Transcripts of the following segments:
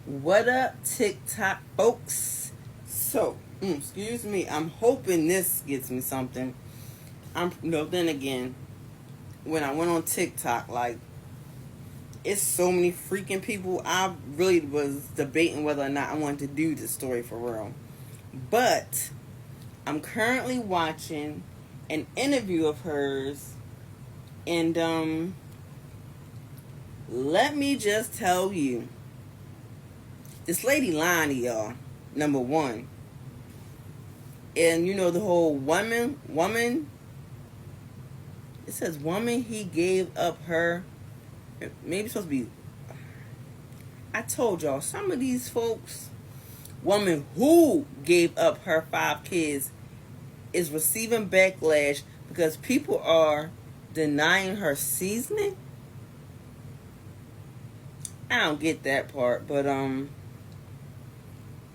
What up, TikTok folks? So, excuse me. I'm hoping this gets me something. Then again, when I went on TikTok, it's so many freaking people. I really was debating whether or not I wanted to do this story for real. But I'm currently watching an interview of hers, and let me just tell you. This lady lying to y'all, number one. And you know the whole woman, it says woman he gave up her, maybe it's supposed to be, I told y'all, some of these folks, woman who gave up her 5 kids is receiving backlash because people are denying her seasoning. I don't get that part, but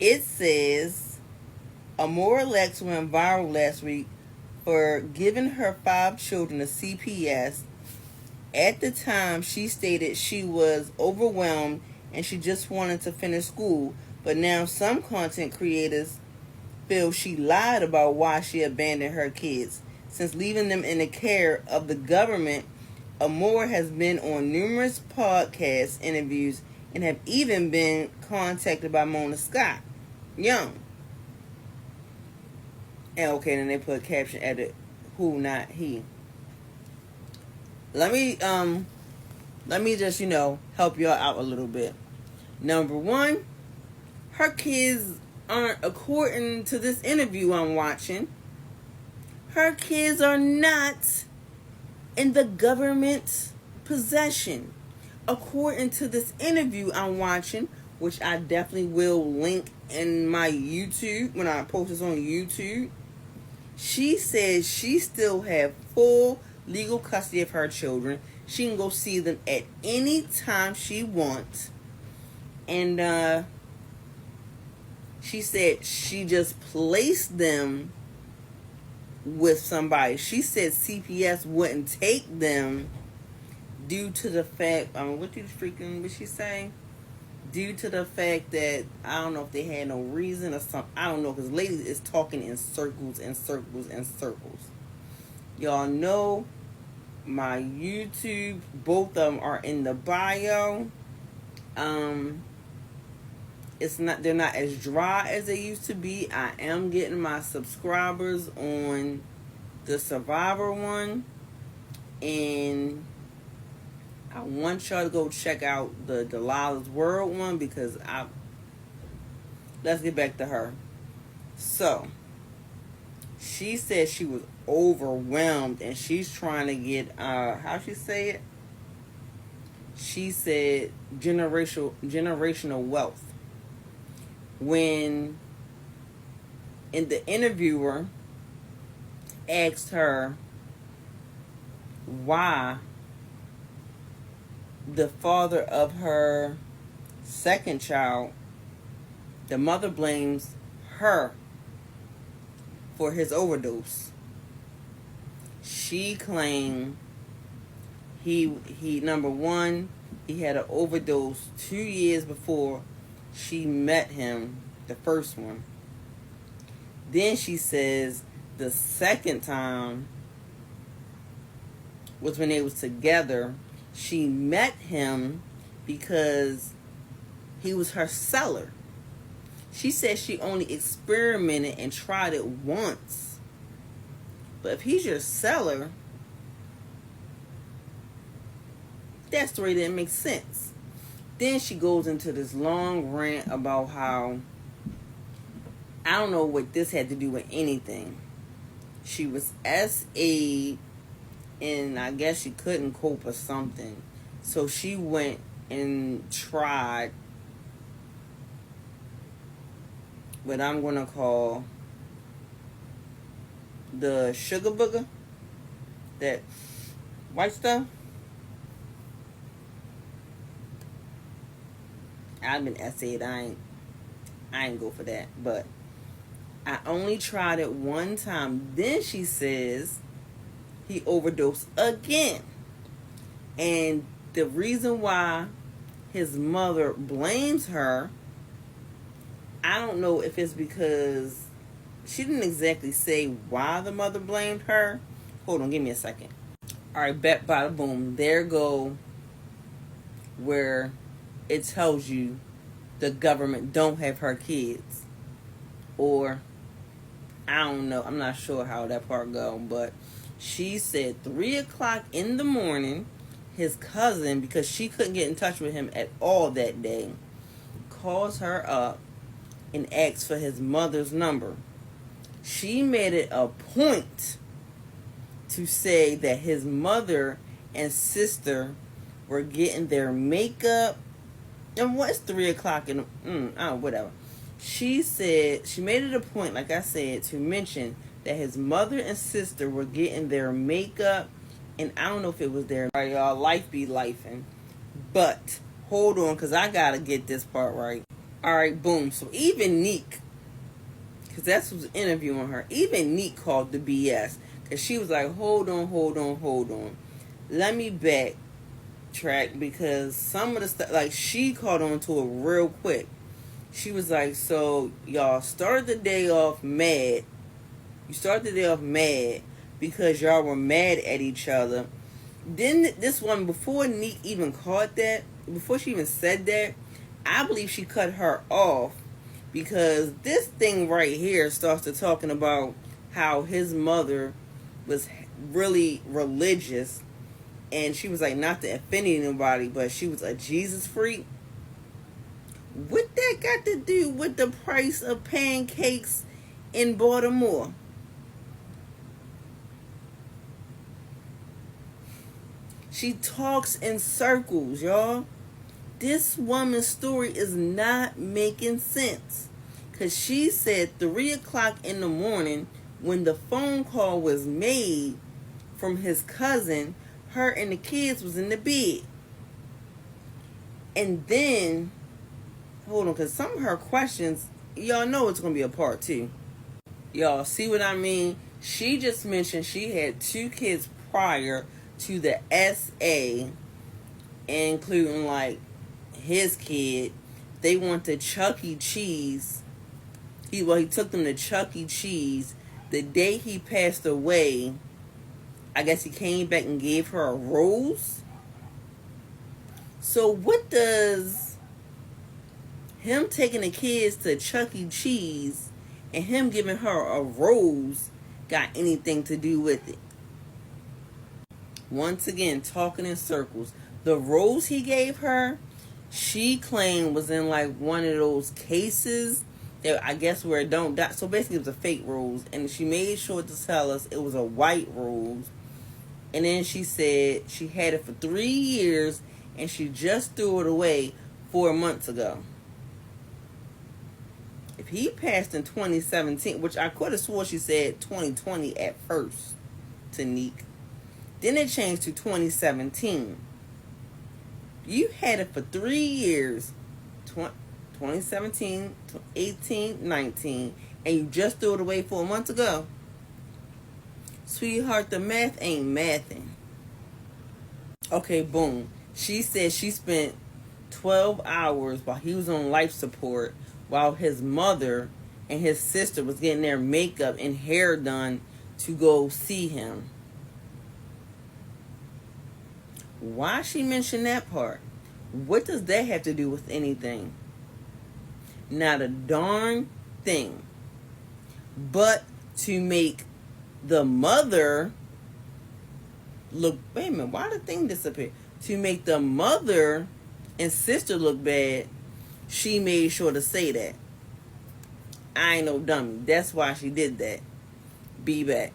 it says Amora Lex went viral last week for giving her 5 children a CPS. At the time, she stated she was overwhelmed and she just wanted to finish school. But now some content creators feel she lied about why she abandoned her kids. Since leaving them in the care of the government, Amora has been on numerous podcast interviews and have even been contacted by Mona Scott Young. And okay, then they put a caption at it, who, not he. Let me just, help y'all out a little bit. Number one, her kids aren't, according to this interview I'm watching, her kids are not in the government's possession. According to this interview I'm watching, which I definitely will link in my YouTube when I post this on YouTube, she says she still have full legal custody of her children. She can go see them at any time she wants. And she said she just placed them with somebody. She said CPS wouldn't take them due to the fact, what she say? Due to the fact that, I don't know if they had no reason or something. I don't know, because lady is talking in circles and circles and circles. Y'all know my YouTube, both of them are in the bio. They're not as dry as they used to be. I am getting my subscribers on the Survivor one, and I want y'all to go check out the Delilah's World one, because let's get back to her. So, she said she was overwhelmed and she's trying to get, how she say it? She said generational wealth. When the interviewer asked her why the father of her second child, the mother blames her for his overdose. She claimed he number one, he had an overdose 2 years before she met him, the first one. Then she says the second time was when they was together. She met him because he was her seller. She said she only experimented and tried it once. But if he's your seller, that story didn't make sense. Then she goes into this long rant about how, I don't know what this had to do with anything. She was SA, and I guess she couldn't cope or something. So she went and tried what I'm going to call the sugar booger, that white stuff. I've been essayed. I ain't go for that. But I only tried it one time. Then she says he overdosed again. And the reason why his mother blames her I don't know if it's because she didn't exactly say why the mother blamed her. Hold on, give me a second. All right, bet bada boom. There go where it tells you the government don't have her kids. Or, I don't know. I'm not sure how that part go. But she said 3 o'clock in the morning, his cousin, because she couldn't get in touch with him at all that day, calls her up and asks for his mother's number. She made it a point to say that his mother and sister were getting their makeup. And what's 3 o'clock in the, whatever. She said, she made it a point, like I said, to mention that his mother and sister were getting their makeup. And I don't know if it was their, all right, y'all, life be lifing. But, hold on, because I got to get this part right. All right, boom. So even Neek, because that's who's interviewing her, even Neek called the BS. Because she was like, hold on. Let me backtrack, because some of the stuff, like, she caught on to it real quick. She was like, so y'all started the day off mad. You started the day off mad because y'all were mad at each other. Then this one, before Neek even caught that, before she even said that, I believe she cut her off, because this thing right here starts to talking about how his mother was really religious, and she was like, not to offend anybody, but she was a Jesus freak. What that got to do with the price of pancakes in Baltimore? She talks in circles, y'all. This woman's story is not making sense. Because she said 3 o'clock in the morning, when the phone call was made from his cousin, her and the kids was in the bed. And then, hold on, because some of her questions, y'all know it's going to be a part 2. Y'all see what I mean? She just mentioned she had 2 kids prior to the SA, including like his kid. They went to Chuck E. Cheese. He took them to Chuck E. Cheese. The day he passed away, I guess he came back and gave her a rose. So what does him taking the kids to Chuck E. Cheese and him giving her a rose got anything to do with it? Once again, talking in circles. The rose he gave her, she claimed was in like one of those cases that I guess where it don't die. So basically it was a fake rose, and she made sure to tell us it was a white rose. And then she said she had it for 3 years and she just threw it away 4 months ago. If he passed in 2017, which I could have swore she said 2020 at first to Neek, then it changed to 2017. You had it for 3 years, 2017, 18, 19, and you just threw it away 4 months ago. Sweetheart, the math ain't mathing. Okay, boom. She said she spent 12 hours while he was on life support, while his mother and his sister was getting their makeup and hair done to go see him. Why she mentioned that part? What does that have to do with anything? Not a darn thing. But to make the mother look, wait a minute, why did the thing disappear? To make the mother and sister look bad, she made sure to say that. I ain't no dummy. That's why she did that. Be back.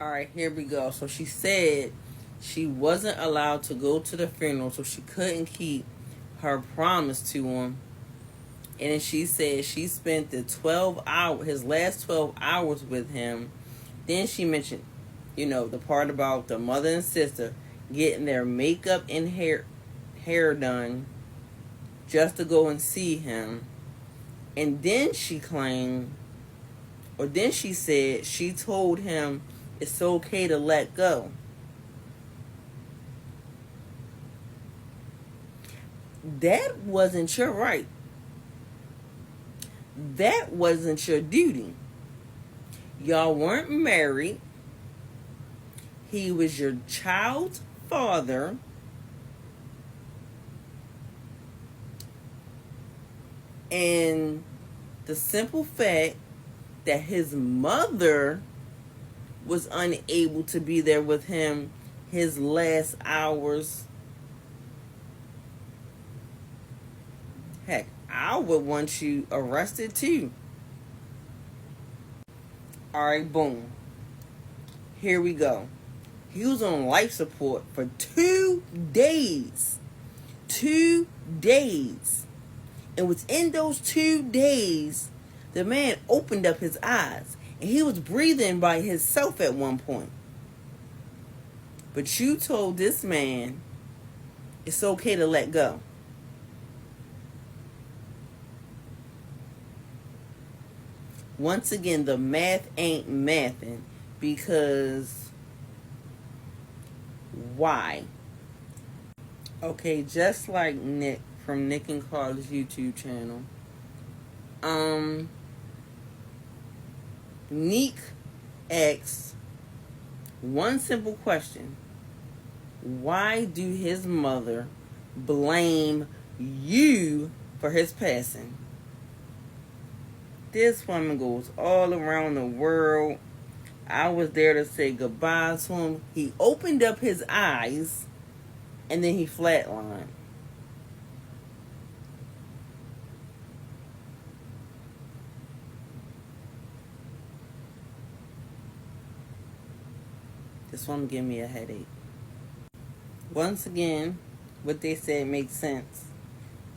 All right, here we go. So she said she wasn't allowed to go to the funeral, so she couldn't keep her promise to him. And then she said she spent the 12 hours, his last 12 hours with him. Then she mentioned, the part about the mother and sister getting their makeup and hair done just to go and see him. And then she claimed, or then she said she told him it's okay to let go. That wasn't your right. That wasn't your duty. Y'all weren't married. He was your child's father. And the simple fact that his mother was unable to be there with him his last hours. Heck, I would want you arrested too. Alright, boom. Here we go. He was on life support for 2 days. 2 days. And within those 2 days, the man opened up his eyes. And he was breathing by himself at one point. But you told this man it's okay to let go. Once again, the math ain't mathing, because why? Okay, just like Nick from Nick and Carla's YouTube channel. Nick asks one simple question. Why do his mother blame you for his passing? This woman goes all around the world. I was there to say goodbye to him. He opened up his eyes and then he flatlined. This woman gave me a headache. Once again, what they said makes sense.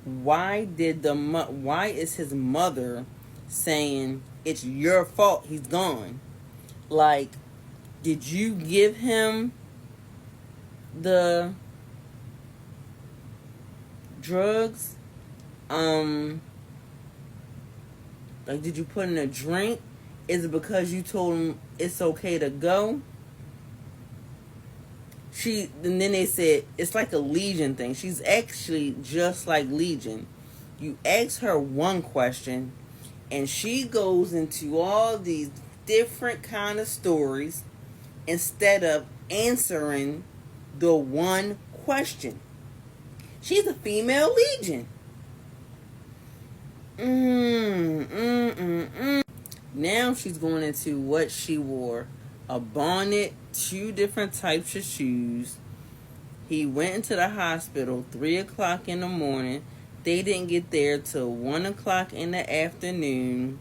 Why is his mother saying it's your fault he's gone? Like, did you give him the drugs? Like, did you put in a drink? Is it because you told him it's okay to go? And then they said it's like a Legion thing. She's actually just like Legion. You ask her one question and she goes into all these different kind of stories instead of answering the one question. She's a female Legion. Now she's going into what she wore. A bonnet, 2 different types of shoes. He went into the hospital 3 o'clock in the morning. They didn't get there till 1 o'clock in the afternoon.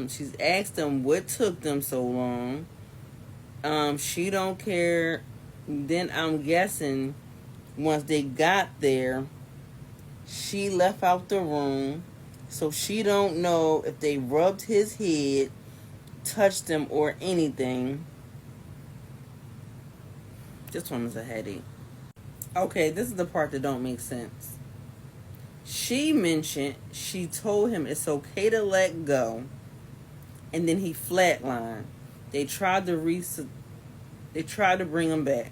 She's asked them what took them so long. She don't care. Then I'm guessing once they got there, she left out the room. So she don't know if they rubbed his head, touched him, or anything. This one is a headache. Okay, this is the part that don't make sense. She mentioned she told him it's okay to let go, and then he flatlined. They tried to bring him back.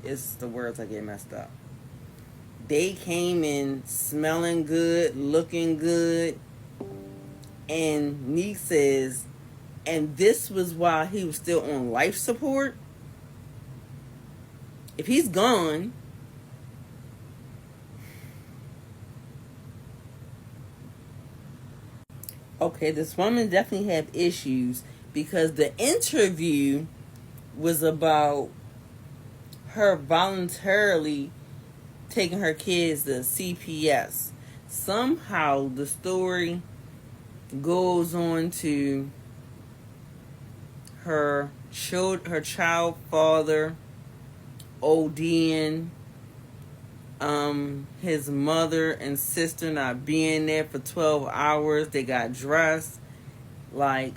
It's the words I get messed up. They came in smelling good, looking good, and Neek says, and this was why he was still on life support. If he's gone, okay, this woman definitely had issues, because the interview was about her voluntarily taking her kids to CPS. Somehow the story goes on to her child father ODing, his mother and sister not being there for 12 hours. They got dressed. Like,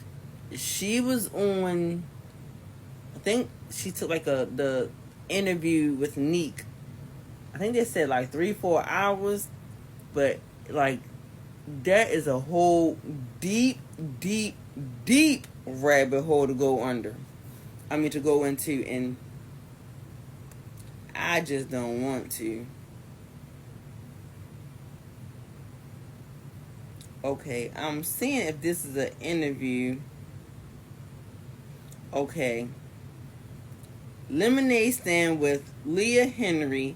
she was on, I think she took like the interview with Neek. I think they said like 3-4 hours, but like that is a whole deep rabbit hole to go under. To go into, and I just don't want to. Okay, I'm seeing if this is an interview. Okay. Lemonade Stand with Leah Henry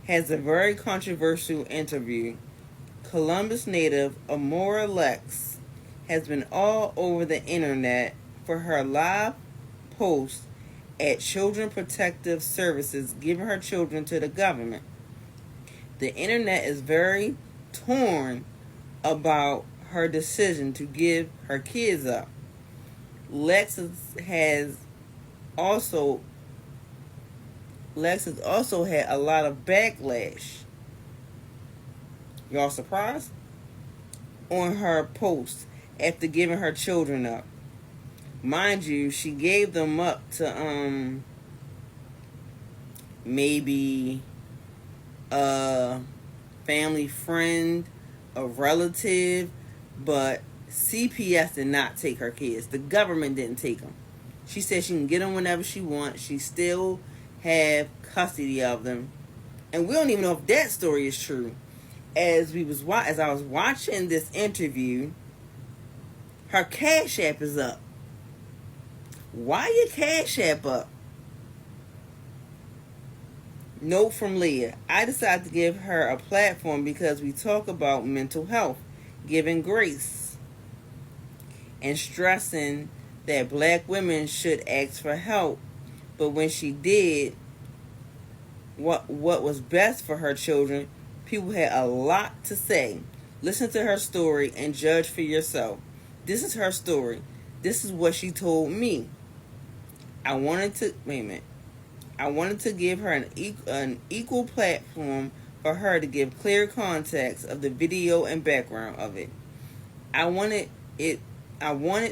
has a very controversial interview. Columbus native Amora Lex has been all over the internet for her live post at Children Protective Services giving her children to the government. The internet is very torn about her decision to give her kids up. Lex has also had a lot of backlash. Y'all surprised? On her post after giving her children up. Mind you, she gave them up to maybe a family friend, a relative, but CPS did not take her kids. The government didn't take them. She said she can get them whenever she wants. She still have custody of them, and we don't even know if that story is true. As I was watching this interview, her Cash App is up. Why your Cash App up? Note from Leah. I decided to give her a platform because we talk about mental health, giving grace, and stressing that black women should ask for help. But when she did what was best for her children, people had a lot to say. Listen to her story and judge for yourself. This is her story. This is what she told me. I wanted to give her an equal platform for her to give clear context of the video and background of it. I wanted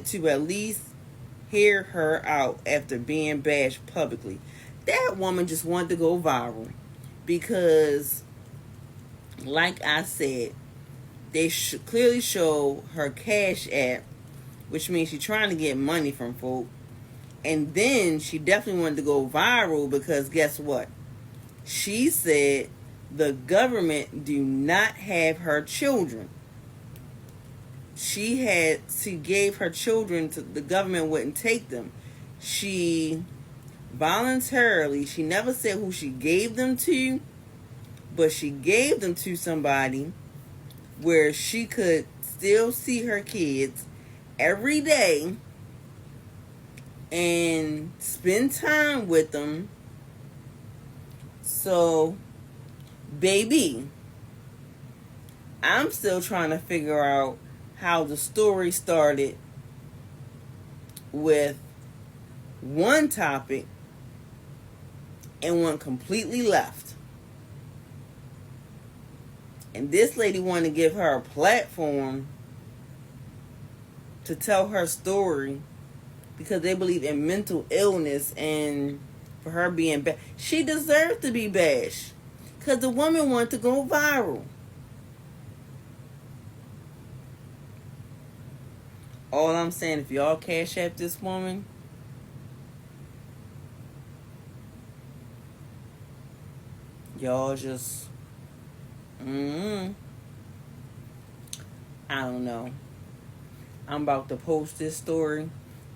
to at least hear her out after being bashed publicly. That woman just wanted to go viral because, like I said, they clearly show her Cash App, which means she's trying to get money from folk. And then she definitely wanted to go viral because guess what? She said the government do not have her children. She gave her children to the government, wouldn't take them. She voluntarily, she never said who she gave them to, but she gave them to somebody where she could still see her kids every day and spend time with them. So, baby, I'm still trying to figure out how the story started with one topic and went completely left. And this lady wanted to give her a platform to tell her story because they believe in mental illness, and for her being bad, she deserved to be bashed because the woman wanted to go viral. All I'm saying, if y'all Cash App this woman, y'all just, I don't know. I'm about to post this story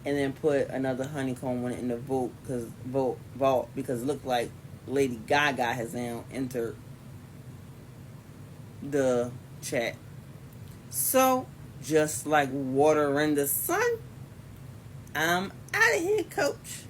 and then put another honeycomb one in the vault because it looked like Lady Gaga has now entered the chat. So, just like water in the sun, I'm out of here, coach.